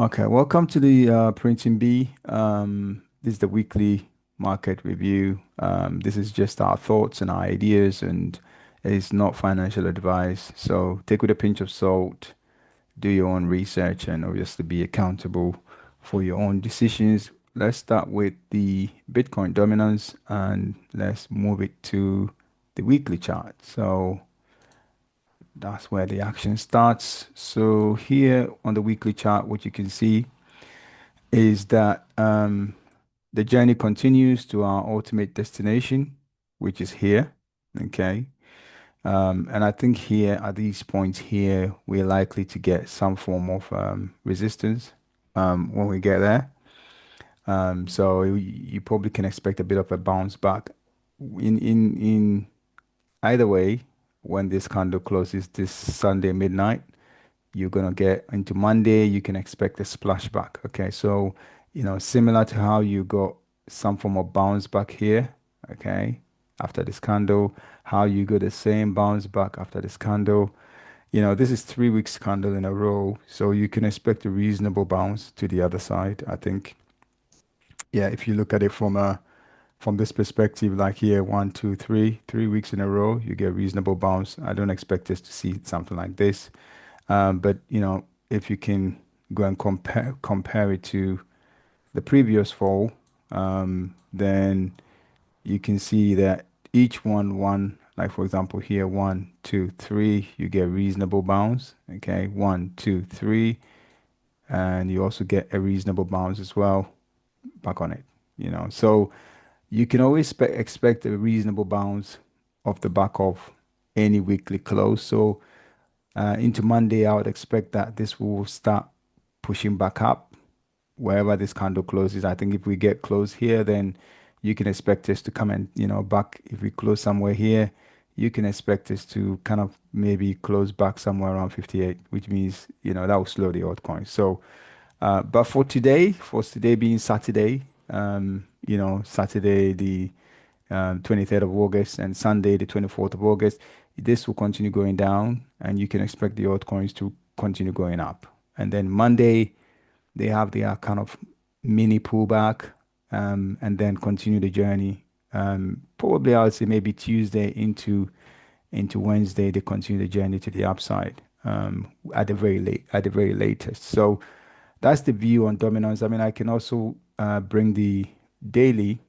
Okay, welcome to the Printing B. This is the weekly market review. This is just our thoughts and our ideas, and it's not financial advice. So take with a pinch of salt, do your own research, and obviously be accountable for your own decisions. Let's start with the Bitcoin dominance, and let's move it to the weekly chart. So that's where the action starts. So here on the weekly chart, what you can see is that the journey continues to our ultimate destination, which is here. Okay. And I think here at these points here, we're likely to get some form of resistance when we get there. So you probably can expect a bit of a bounce back. In either way, when this candle closes this Sunday midnight, you're gonna get into Monday, you can expect a splashback. Okay, so similar to how you got some form of bounce back here, okay, after this candle, how you got the same bounce back after this candle. This is 3 weeks candle in a row, so you can expect a reasonable bounce to the other side. I think, yeah, if you look at it from this perspective, like here, 1, 2, 3 weeks in a row, you get reasonable bounce. I don't expect us to see something like this. But if you can go and compare it to the previous fall, then you can see that each one, like for example here, 1, 2, 3, you get reasonable bounce. Okay, 1, 2, 3, and you also get a reasonable bounce as well back on it. So you can always expect a reasonable bounce off the back of any weekly close. So into Monday, I would expect that this will start pushing back up wherever this candle closes. I think if we get close here, then you can expect us to come and, back. If we close somewhere here, you can expect us to kind of maybe close back somewhere around 58, which means, that will slow the altcoin. So, but for today being Saturday, Saturday the 23rd of August and Sunday the 24th of August, this will continue going down and you can expect the altcoins to continue going up. And then Monday, they have their kind of mini pullback and then continue the journey. Probably I would say maybe Tuesday into Wednesday, they continue the journey to the upside at the very latest. So that's the view on dominance. I mean, I can also bring the daily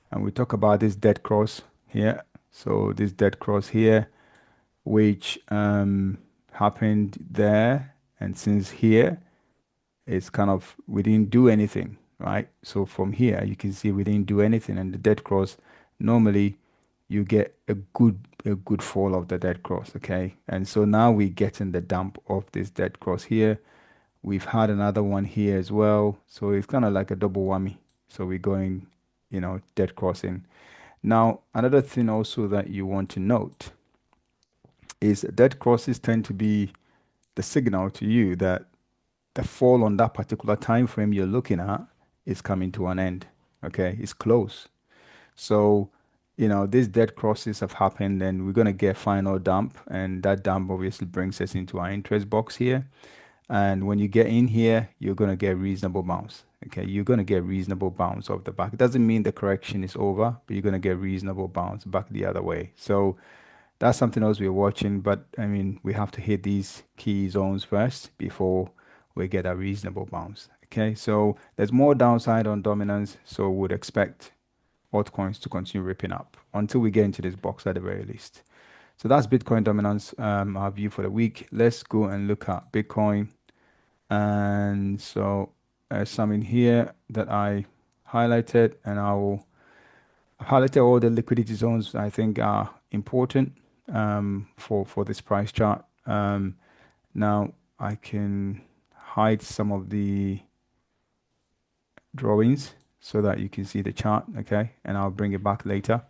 and we talk about this dead cross here. So this dead cross here, which happened there, and since here, it's kind of we didn't do anything, right? So from here, you can see we didn't do anything, and the dead cross normally you get a good fall of the dead cross, okay? And so now we're getting the dump of this dead cross here. We've had another one here as well, so it's kind of like a double whammy. So we're going, dead crossing. Now, another thing also that you want to note is dead crosses tend to be the signal to you that the fall on that particular time frame you're looking at is coming to an end. Okay, it's close. So, these dead crosses have happened, and we're gonna get final dump, and that dump obviously brings us into our interest box here. And when you get in here, you're gonna get reasonable bounce. Okay, you're gonna get reasonable bounce off the back. It doesn't mean the correction is over, but you're gonna get reasonable bounce back the other way. So that's something else we're watching. But I mean, we have to hit these key zones first before we get a reasonable bounce. Okay, so there's more downside on dominance, so would expect altcoins to continue ripping up until we get into this box at the very least. So that's Bitcoin dominance, our view for the week. Let's go and look at Bitcoin. And so some in here that I highlighted, and I will highlight all the liquidity zones I think are important for this price chart. Now I can hide some of the drawings so that you can see the chart, okay? And I'll bring it back later.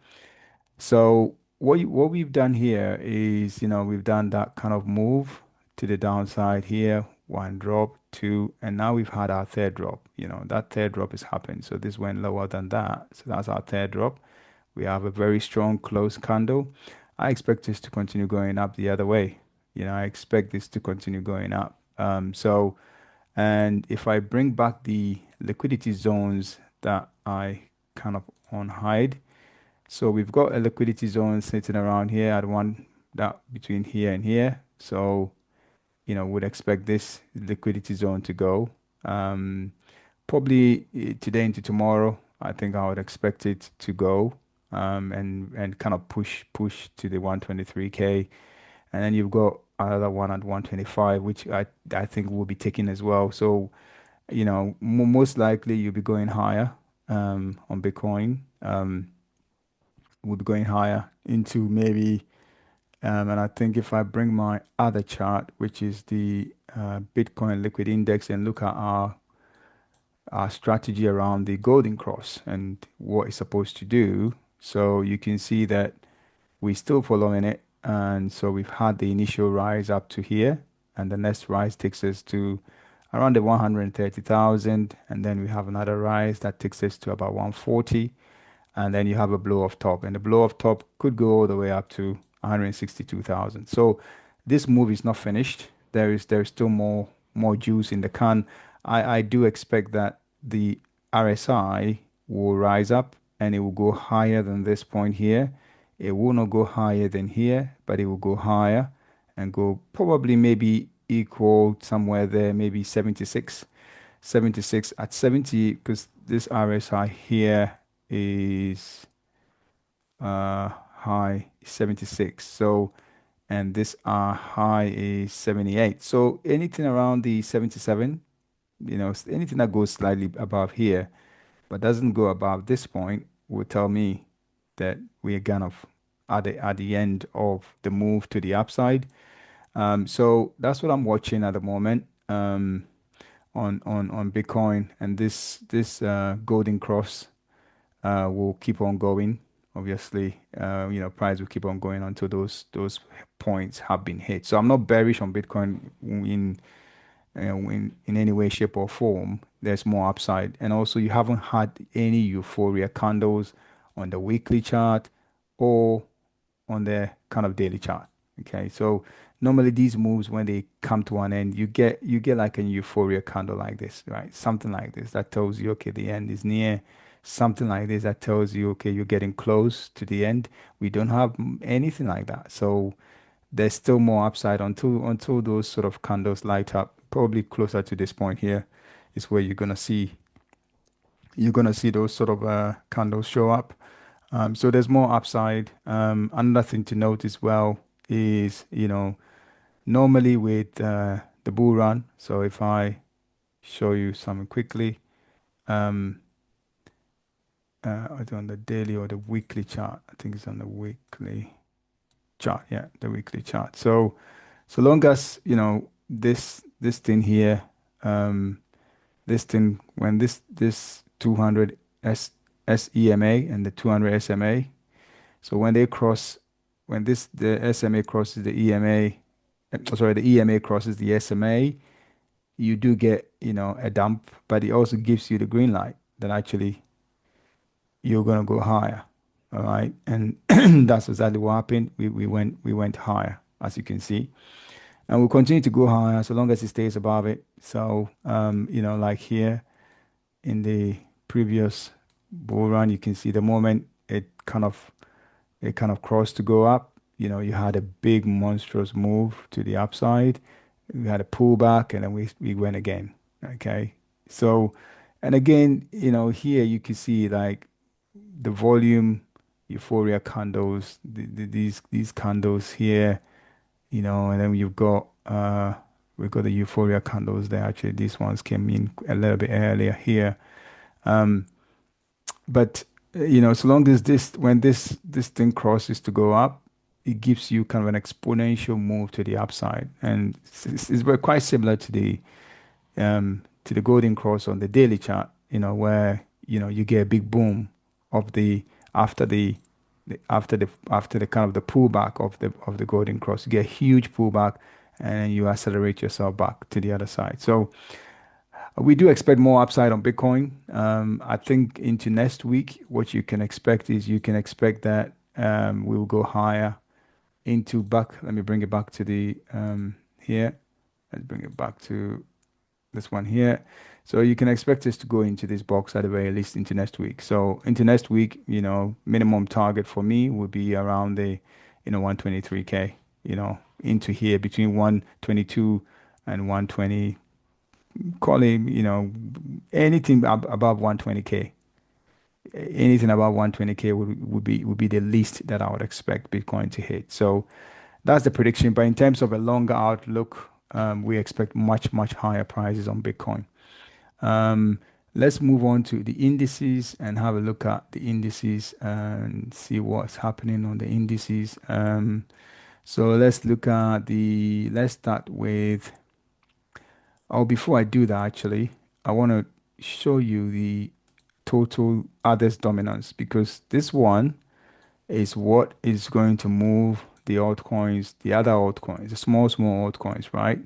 So what we've done here is, we've done that kind of move to the downside here, one drop, two, and now we've had our third drop. That third drop has happened. So this went lower than that. So that's our third drop. We have a very strong close candle. I expect this to continue going up the other way. I expect this to continue going up. So And if I bring back the liquidity zones that I kind of on hide, so we've got a liquidity zone sitting around here at one that between here and here. So, would expect this liquidity zone to go. Um, Probably today into tomorrow, I think I would expect it to go and kind of push to the 123K. And then you've got another one at 125, which I think will be taken as well. So, most likely you'll be going higher on Bitcoin. We'll be going higher into maybe, and I think if I bring my other chart, which is the Bitcoin Liquid Index, and look at our strategy around the golden cross and what it's supposed to do. So you can see that we're still following it. And so we've had the initial rise up to here, and the next rise takes us to around the 130,000. And then we have another rise that takes us to about 140. And then you have a blow off top, and the blow off top could go all the way up to 162,000. So this move is not finished. There's still more juice in the can. I do expect that the RSI will rise up and it will go higher than this point here. It will not go higher than here, but it will go higher and go probably maybe equal somewhere there, maybe 76 at 70, because this RSI here is high 76. So, and this high is 78. So anything around the 77, anything that goes slightly above here, but doesn't go above this point, will tell me that we are kind of at the end of the move to the upside. So that's what I'm watching at the moment. On Bitcoin, and this golden cross will keep on going. Obviously, price will keep on going until those points have been hit. So I'm not bearish on Bitcoin in any way, shape, or form. There's more upside, and also you haven't had any euphoria candles on the weekly chart or on the kind of daily chart. Okay, so normally these moves when they come to an end, you get like a euphoria candle like this, right? Something like this that tells you, okay, the end is near. Something like this that tells you, okay, you're getting close to the end. We don't have anything like that. So there's still more upside until those sort of candles light up. Probably closer to this point here is where you're gonna see those sort of candles show up. So there's more upside. Another thing to note as well is, normally with the bull run. So if I show you something quickly, um, either on the daily or the weekly chart. I think it's on the weekly chart. Yeah, the weekly chart. So long as, this thing here, this thing when this 200 SEMA and the 200 SMA. So when they cross, when the SMA crosses the EMA, sorry, the EMA crosses the SMA, you do get, a dump, but it also gives you the green light that actually you're gonna go higher. All right. And that's exactly what happened. We went higher, as you can see. And we'll continue to go higher so long as it stays above it. So like here in the previous bull run, you can see the moment it kind of crossed to go up. You had a big monstrous move to the upside. We had a pullback and then we went again. Okay. So, and again, here you can see like the volume euphoria candles, these candles here, and then we've got the euphoria candles there. Actually, these ones came in a little bit earlier here. Um, but so long as when this thing crosses to go up, it gives you kind of an exponential move to the upside, and it's very quite similar to the golden cross on the daily chart. Where you get a big boom of the after the kind of the pullback of the golden cross. You get a huge pullback, and then you accelerate yourself back to the other side. So we do expect more upside on Bitcoin. I think into next week, what you can expect is you can expect that we will go higher Let me bring it back to the here. Let's bring it back to this one here. So you can expect us to go into this box at the very least into next week. So into next week, minimum target for me would be around the, 123K, into here between 122 and 120, call it, anything above 120K. Anything above 120K would be the least that I would expect Bitcoin to hit. So that's the prediction. But in terms of a longer outlook, we expect much, much higher prices on Bitcoin. Um, let's move on to the indices and have a look at the indices and see what's happening on the indices. So let's start with, oh, before I do that, actually, I want to show you the total others dominance because this one is what is going to move the altcoins, the other altcoins, the small, small altcoins, right?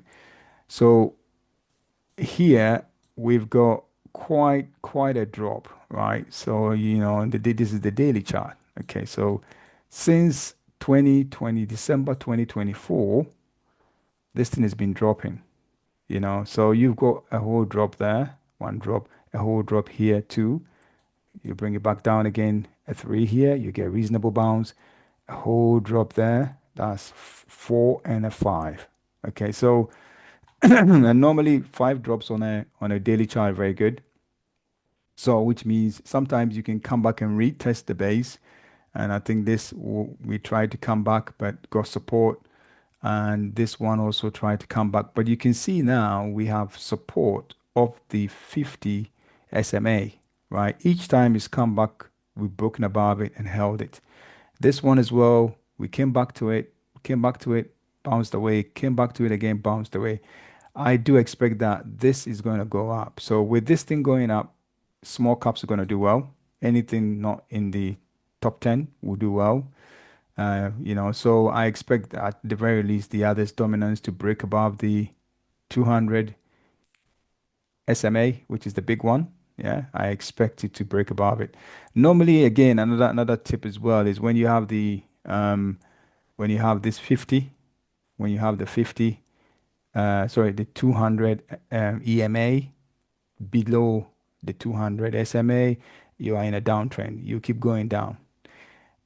So here we've got quite a drop, right? So, this is the daily chart. Okay, so since 2020, December 2024, this thing has been dropping, So you've got a whole drop there, one drop, a whole drop here too. You bring it back down again, a three here, you get reasonable bounce, a whole drop there. That's four and a five. Okay, so and normally five drops on a daily chart, very good. So which means sometimes you can come back and retest the base. And I think we tried to come back, but got support. And this one also tried to come back. But you can see now we have support of the 50 SMA, right? Each time it's come back, we've broken above it and held it. This one as well, we came back to it, bounced away, came back to it again, bounced away. I do expect that this is going to go up. So with this thing going up, small caps are going to do well. Anything not in the top 10 will do well. So I expect at the very least the others dominance to break above the 200 SMA, which is the big one. Yeah, I expect it to break above it. Normally, again, another tip as well is when you have this 50, when you have the 50, the 200 EMA below the 200 SMA, you are in a downtrend. You keep going down.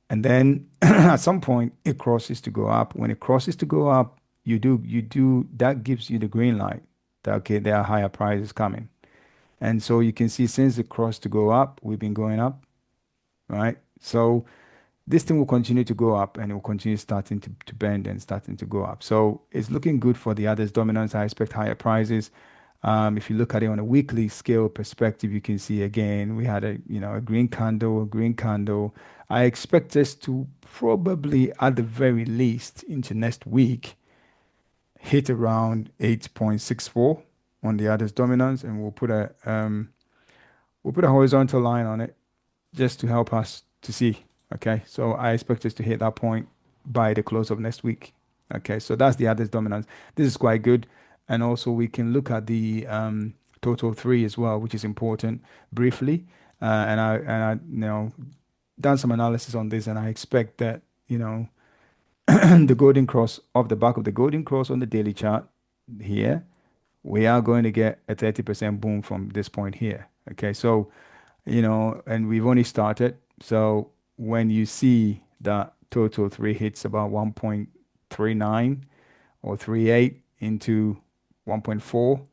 And then at some point it crosses to go up. When it crosses to go up, that gives you the green light that okay, there are higher prices coming. And so you can see since it crossed to go up, we've been going up, right? So this thing will continue to go up and it will continue starting to bend and starting to go up. So it's looking good for the others dominance. I expect higher prices. If you look at it on a weekly scale perspective, you can see again, we had a green candle, a green candle. I expect us to probably at the very least into next week hit around 8.64 on the others dominance and we'll put a horizontal line on it just to help us to see. Okay, so I expect us to hit that point by the close of next week. Okay, so that's the others dominance. This is quite good. And also we can look at the total three as well, which is important briefly. And I done some analysis on this, and I expect that the golden cross off the back of the golden cross on the daily chart here, we are going to get a 30% boom from this point here. Okay, so and we've only started. So when you see that total three hits about 1.39 or 38 into 1.4,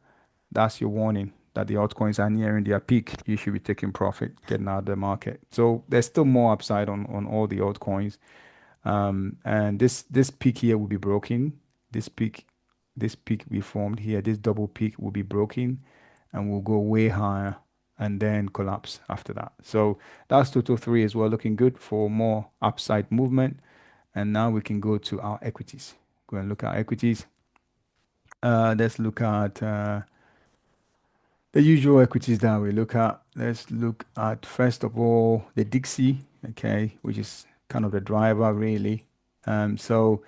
that's your warning that the altcoins are nearing their peak. You should be taking profit, getting out of the market. So there's still more upside on all the altcoins. And this peak here will be broken. This peak we formed here, this double peak will be broken and will go way higher and then collapse after that. So that's total three as well, looking good for more upside movement. And now we can go to our equities. Go and look at equities. Let's look at the usual equities that we look at. Let's look at first of all the Dixie, okay, which is kind of the driver really. So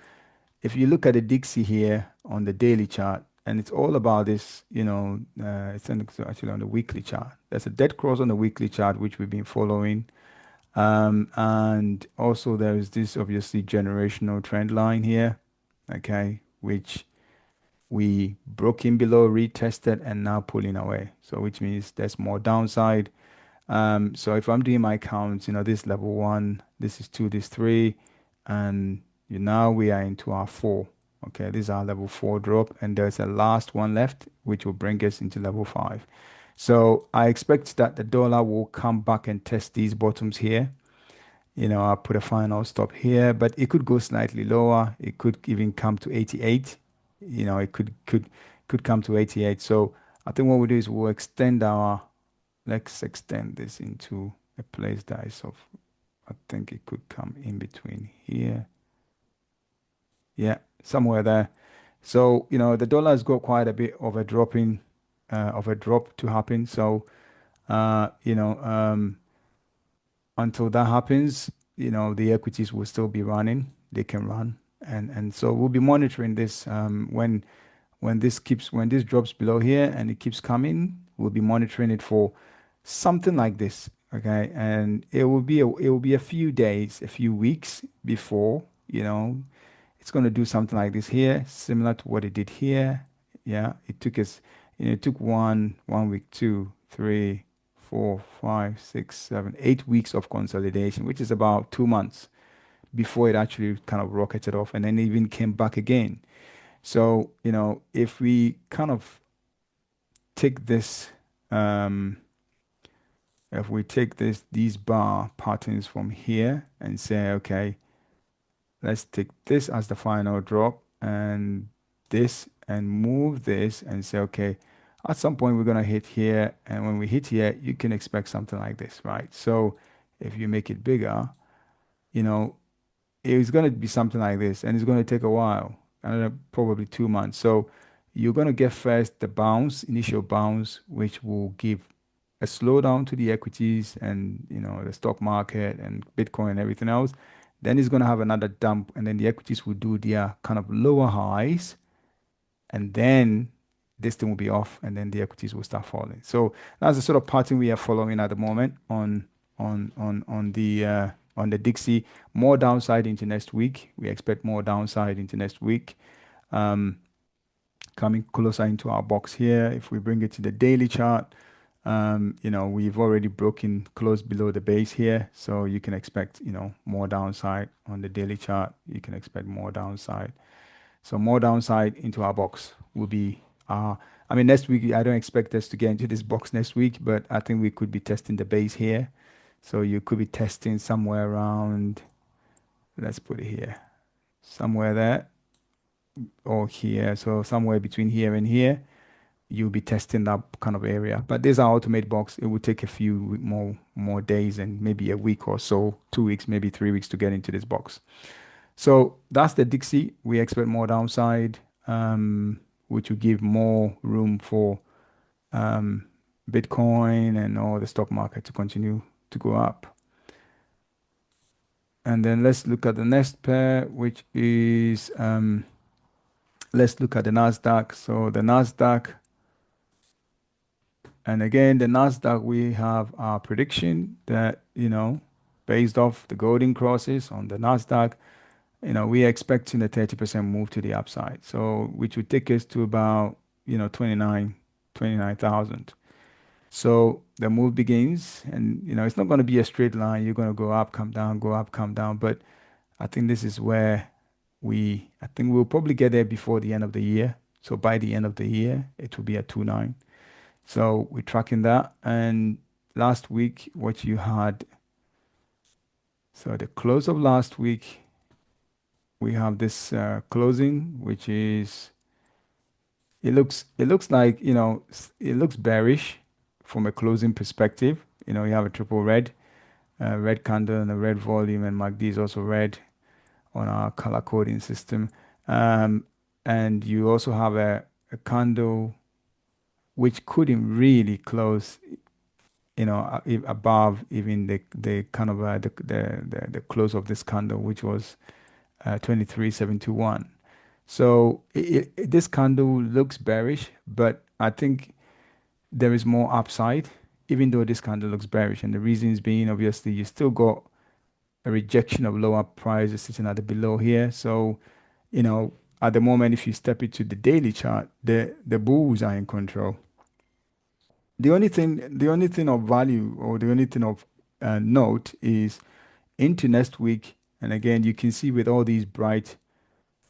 if you look at the Dixie here on the daily chart, and it's all about this, actually on the weekly chart. There's a dead cross on the weekly chart, which we've been following. And also there is this obviously generational trend line here, okay, which We broke in below, retested, and now pulling away. So which means there's more downside. So if I'm doing my counts, this level one, this is two, this three, and now we are into our four. Okay, this is our level four drop, and there's a last one left, which will bring us into level five. So I expect that the dollar will come back and test these bottoms here. I'll put a final stop here, but it could go slightly lower. It could even come to 88. It could come to 88. So I think what we'll do is we'll extend our let's extend this into a place that is of, I think it could come in between here. Yeah, somewhere there. So, the dollar has got quite a bit of a of a drop to happen. So, uh, you know, um, until that happens, the equities will still be running. They can run. And so we'll be monitoring this when this drops below here and it keeps coming, we'll be monitoring it for something like this. Okay. And it will be a few days, a few weeks before, it's going to do something like this here, similar to what it did here. Yeah. It took one week, two, three, 4, 5, 6, 7, 8 weeks of consolidation, which is about 2 months before it actually kind of rocketed off and then even came back again. So, if we kind of take this, um, if we take these bar patterns from here and say, okay, let's take this as the final drop and this and move this and say, okay, at some point we're going to hit here. And when we hit here, you can expect something like this, right? So if you make it bigger, you know, it's going to be something like this and it's going to take a while, another probably 2 months. So you're going to get first the bounce, initial bounce, which will give a slowdown to the equities and the stock market and Bitcoin and everything else. Then it's going to have another dump, and then the equities will do their kind of lower highs, and then this thing will be off, and then the equities will start falling. So that's the sort of pattern we are following at the moment on the Dixie. More downside into next week. We expect more downside into next week. Um, Coming closer into our box here, if we bring it to the daily chart, we've already broken close below the base here, so you can expect, more downside on the daily chart. You can expect more downside. So more downside into our box will be, I mean, next week, I don't expect us to get into this box next week, but I think we could be testing the base here. So you could be testing somewhere around, let's put it here, somewhere there or here. So somewhere between here and here, you'll be testing that kind of area. But this is our ultimate box. It will take a few more days and maybe a week or so, 2 weeks, maybe 3 weeks to get into this box. So that's the Dixie. We expect more downside, which will give more room for um, Bitcoin and all the stock market to continue to go up. And then let's look at the next pair, which is let's look at the Nasdaq. So the Nasdaq, and again, the Nasdaq, we have our prediction that, based off the golden crosses on the Nasdaq, we're expecting a 30% move to the upside. So, which would take us to about, 29,000. So the move begins, and, it's not going to be a straight line. You're going to go up, come down, go up, come down. But I think this is where I think we'll probably get there before the end of the year. So by the end of the year, it will be at 29. So we're tracking that. And last week, what you had, so the close of last week, we have this closing, which is, it looks like, it looks bearish from a closing perspective. You have a triple red candle and a red volume, and MACD is also red on our color coding system. Um, and you also have a candle which couldn't really close, above even the kind of the close of this candle, which was 23,721. So this candle looks bearish, but I think there is more upside, even though this candle looks bearish. And the reason is being obviously you still got a rejection of lower prices sitting at the below here. So, you know, at the moment, if you step into the daily chart, the bulls are in control. The only thing of value, or the only thing of note, is into next week. And again, you can see with all these bright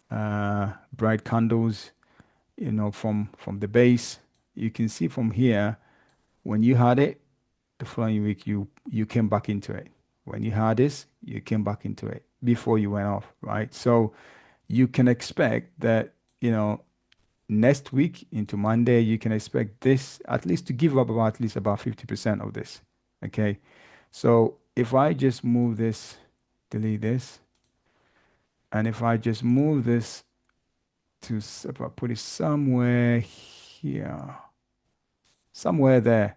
candles, from the base, you can see from here, when you had it the following week, you came back into it. When you had this, you came back into it before you went off, right? So you can expect that, next week into Monday, you can expect this at least to give up about at least about 50% of this. Okay. So if I just move this, delete this, and if I just move this if I put it somewhere here, somewhere there,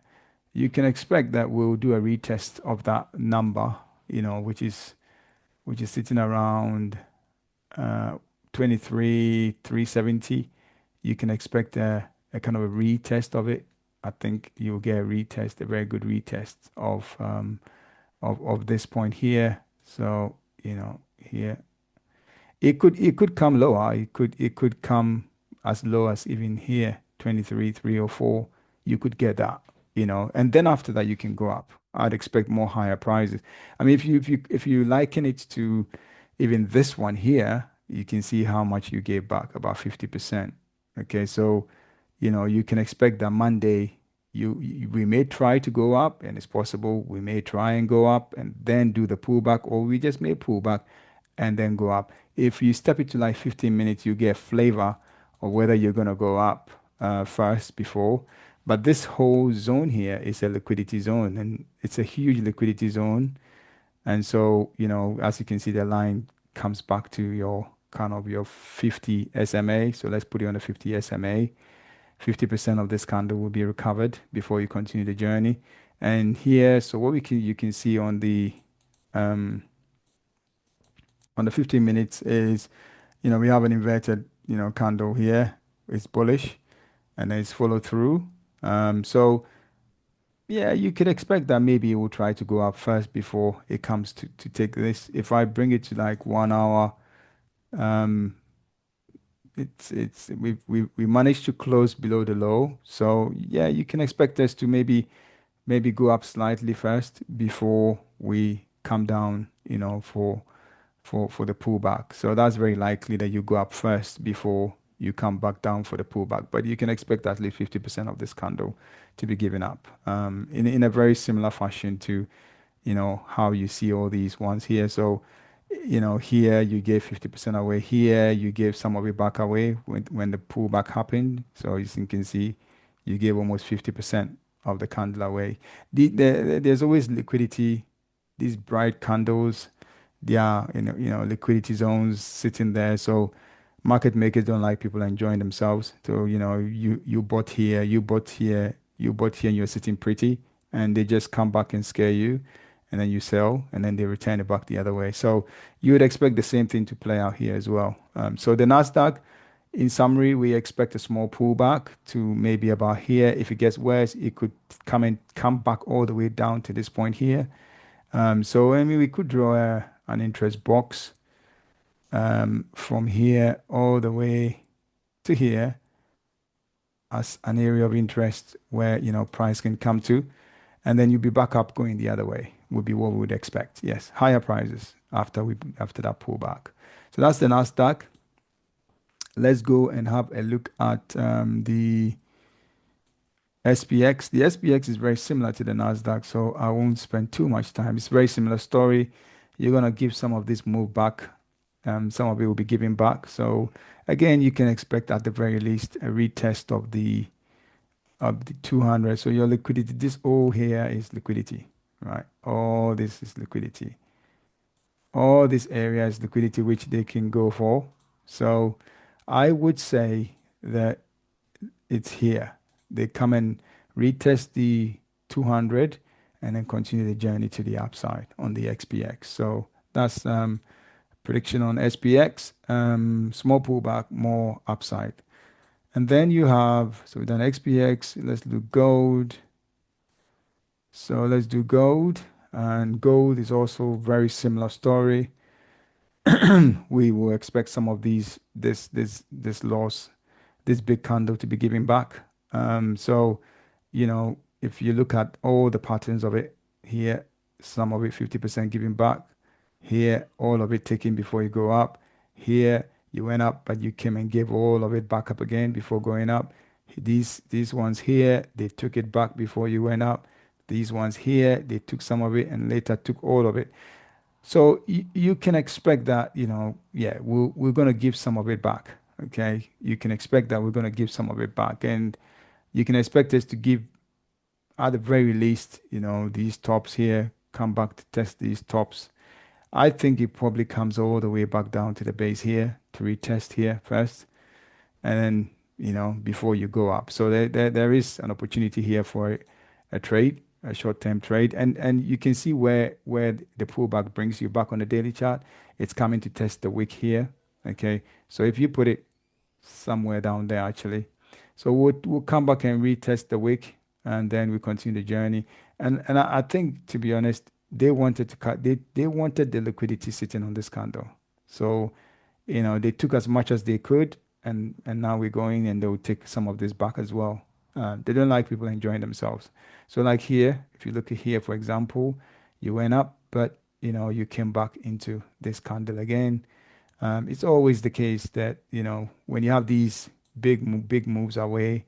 you can expect that we'll do a retest of that number, which is sitting around uh 23,370. You can expect a kind of a retest of it. I think you'll get a retest, a very good retest of this point here. So, here it could come lower. It could come as low as even here, 23, 304. You could get that, and then after that you can go up. I'd expect more higher prices. I mean, if you liken it to even this one here, you can see how much you gave back, about 50%. Okay, so you can expect that Monday we may try to go up, and it's possible we may try and go up and then do the pullback, or we just may pull back and then go up. If you step into like 15 minutes, you get a flavor of whether you're going to go up first before. But this whole zone here is a liquidity zone, and it's a huge liquidity zone. And so, as you can see, the line comes back to your kind of your 50 SMA. So let's put it on the 50 SMA. 50% of this candle will be recovered before you continue the journey. And here, so what you can see um, on the 15 minutes is, we have an inverted, candle here. It's bullish, and then it's followed through. So yeah, you could expect that maybe it will try to go up first before it comes to take this. If I bring it to like 1 hour, um, we managed to close below the low. So yeah, you can expect us to maybe go up slightly first before we come down, for the pullback. So that's very likely that you go up first before you come back down for the pullback. But you can expect at least 50% of this candle to be given up, in a very similar fashion to, how you see all these ones here. So, here you gave 50% away. Here you gave some of it back away when the pullback happened. So as you can see, you gave almost 50% of the candle away. There's always liquidity. These bright candles, they are, liquidity zones sitting there. So market makers don't like people enjoying themselves. So, you bought here, you bought here, you bought here, and you're sitting pretty, and they just come back and scare you, and then you sell, and then they return it back the other way. So you would expect the same thing to play out here as well. So the Nasdaq, in summary, we expect a small pullback to maybe about here. If it gets worse, it could come back all the way down to this point here. So I mean, we could draw an interest box from here all the way to here as an area of interest where price can come to, and then you'll be back up going the other way would be what we would expect. Yes, higher prices after that pullback. So that's the Nasdaq. Let's go and have a look at the SPX. The SPX is very similar to the Nasdaq, so I won't spend too much time. It's a very similar story. You're gonna give some of this move back. Some of it will be given back. So again, you can expect at the very least a retest of the 200. So your liquidity, this all here is liquidity, right? All this is liquidity. All this area is liquidity which they can go for. So I would say that it's here. They come and retest the 200 and then continue the journey to the upside on the XPX. So that's prediction on SPX. Small pullback, more upside. And then so we've done XPX. Let's do gold. So let's do gold. And gold is also very similar story. we will expect some of this loss, this big candle to be giving back. So, if you look at all the patterns of it here, some of it 50% giving back, here, all of it taken before you go up. Here, you went up, but you came and gave all of it back up again before going up. These ones here, they took it back before you went up. These ones here, they took some of it and later took all of it. So you can expect that, yeah, we're going to give some of it back. Okay. You can expect that we're going to give some of it back. And you can expect us to give, at the very least, these tops here, come back to test these tops. I think it probably comes all the way back down to the base here to retest here first, and then before you go up. So there is an opportunity here for a trade, a short-term trade, and you can see where the pullback brings you back on the daily chart. It's coming to test the wick here. Okay, so if you put it somewhere down there actually, so we'll come back and retest the wick, and then we continue the journey. And I think, to be honest, they wanted to cut. They wanted the liquidity sitting on this candle. So they took as much as they could, and now we're going, and they'll take some of this back as well. They don't like people enjoying themselves. So like here, if you look at here, for example, you went up, but you came back into this candle again. It's always the case that when you have these big moves away,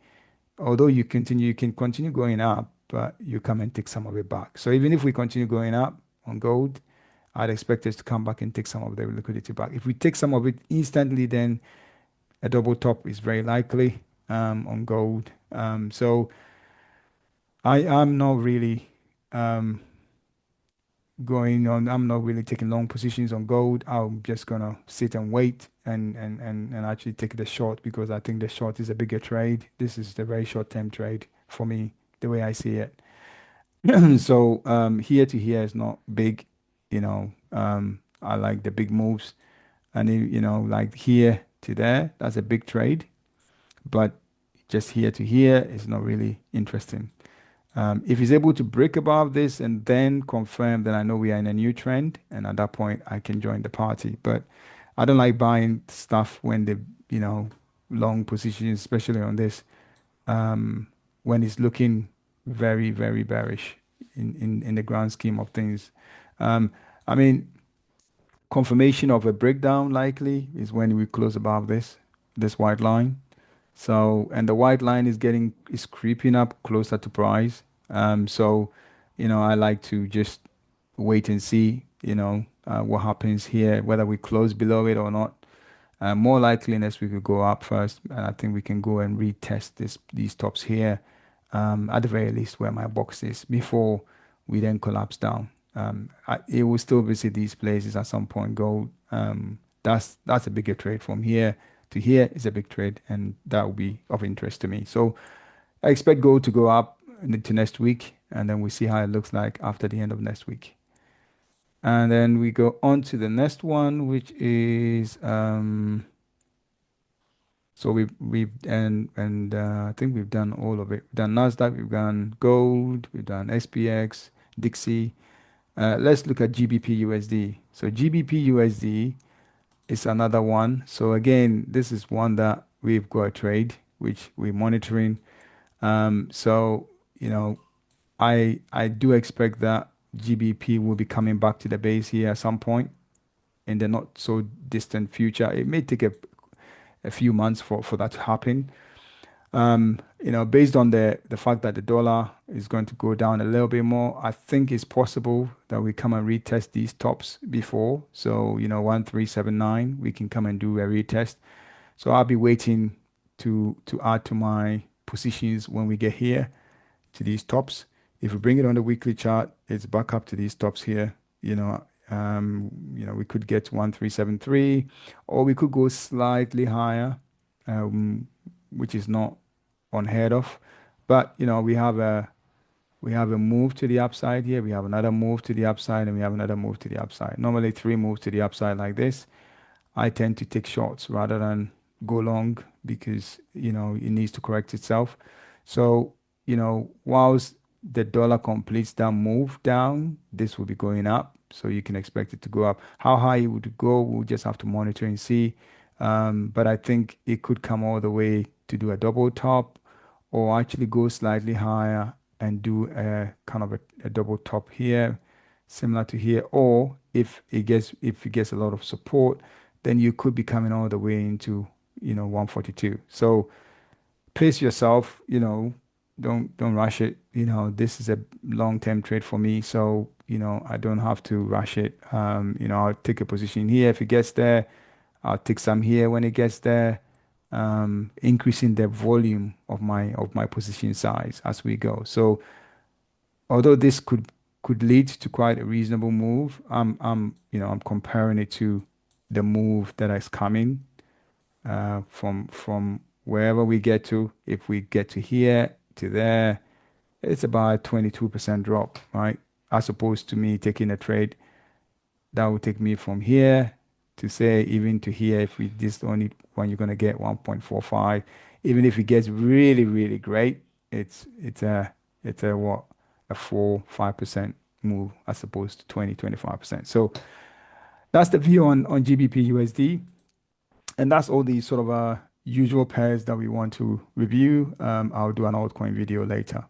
although you can continue going up, but you come and take some of it back. So even if we continue going up on gold, I'd expect us to come back and take some of the liquidity back. If we take some of it instantly, then a double top is very likely on gold. So I am not really um, going on. I'm not really taking long positions on gold. I'm just gonna sit and wait and actually take the short, because I think the short is a bigger trade. This is the very short-term trade for me, the way I see it. So here to here is not big. I like the big moves, and like here to there, that's a big trade. But just here to here is not really interesting. If he's able to break above this and then confirm, then I know we are in a new trend, and at that point I can join the party. But I don't like buying stuff when the long positions, especially on this, when it's looking very, very bearish in the grand scheme of things. Um, I mean, confirmation of a breakdown likely is when we close above this white line. So, and the white line is creeping up closer to price. So, I like to just wait and see, what happens here, whether we close below it or not. More likely, unless we could go up first, and I think we can go and retest these tops here, at the very least where my box is before we then collapse down. It will still visit these places at some point. Gold, that's a bigger trade from here to here is a big trade, and that will be of interest to me. So I expect gold to go up into next week, and then we see how it looks like after the end of next week. And then we go on to the next one, which is so we've and I think we've done all of it. We've done Nasdaq, we've done gold, we've done SPX, Dixie. Let's look at GBPUSD. So GBPUSD is another one. So again, this is one that we've got a trade which we're monitoring. So I do expect that GBP will be coming back to the base here at some point in the not so distant future. It may take a few months for that to happen. Based on the fact that the dollar is going to go down a little bit more, I think it's possible that we come and retest these tops before. So, 1379, we can come and do a retest. So I'll be waiting to add to my positions when we get here to these tops. If we bring it on the weekly chart, it's back up to these tops here. We could get 1373, or we could go slightly higher, which is not unheard of. But we have a move to the upside here. We have another move to the upside, and we have another move to the upside. Normally, three moves to the upside like this. I tend to take shorts rather than go long, because it needs to correct itself. So whilst the dollar completes that move down, this will be going up. So you can expect it to go up. How high it would go, we'll just have to monitor and see. But I think it could come all the way to do a double top or actually go slightly higher and do a kind of a double top here, similar to here. Or if it gets a lot of support, then you could be coming all the way into, 142. So pace yourself, don't rush it. This is a long-term trade for me, so I don't have to rush it. I'll take a position here if it gets there. I'll take some here when it gets there. Increasing the volume of my position size as we go. So although this could lead to quite a reasonable move, I'm comparing it to the move that is coming from wherever we get to. If we get to here to there, it's about 22% drop, right? As opposed to me taking a trade that would take me from here to say even to here. If we this only when you're gonna get 1.45, even if it gets really really great, it's a what, a 4-5% move as opposed to 20-25%. So that's the view on GBP USD. And that's all the sort of usual pairs that we want to review. I'll do an altcoin video later.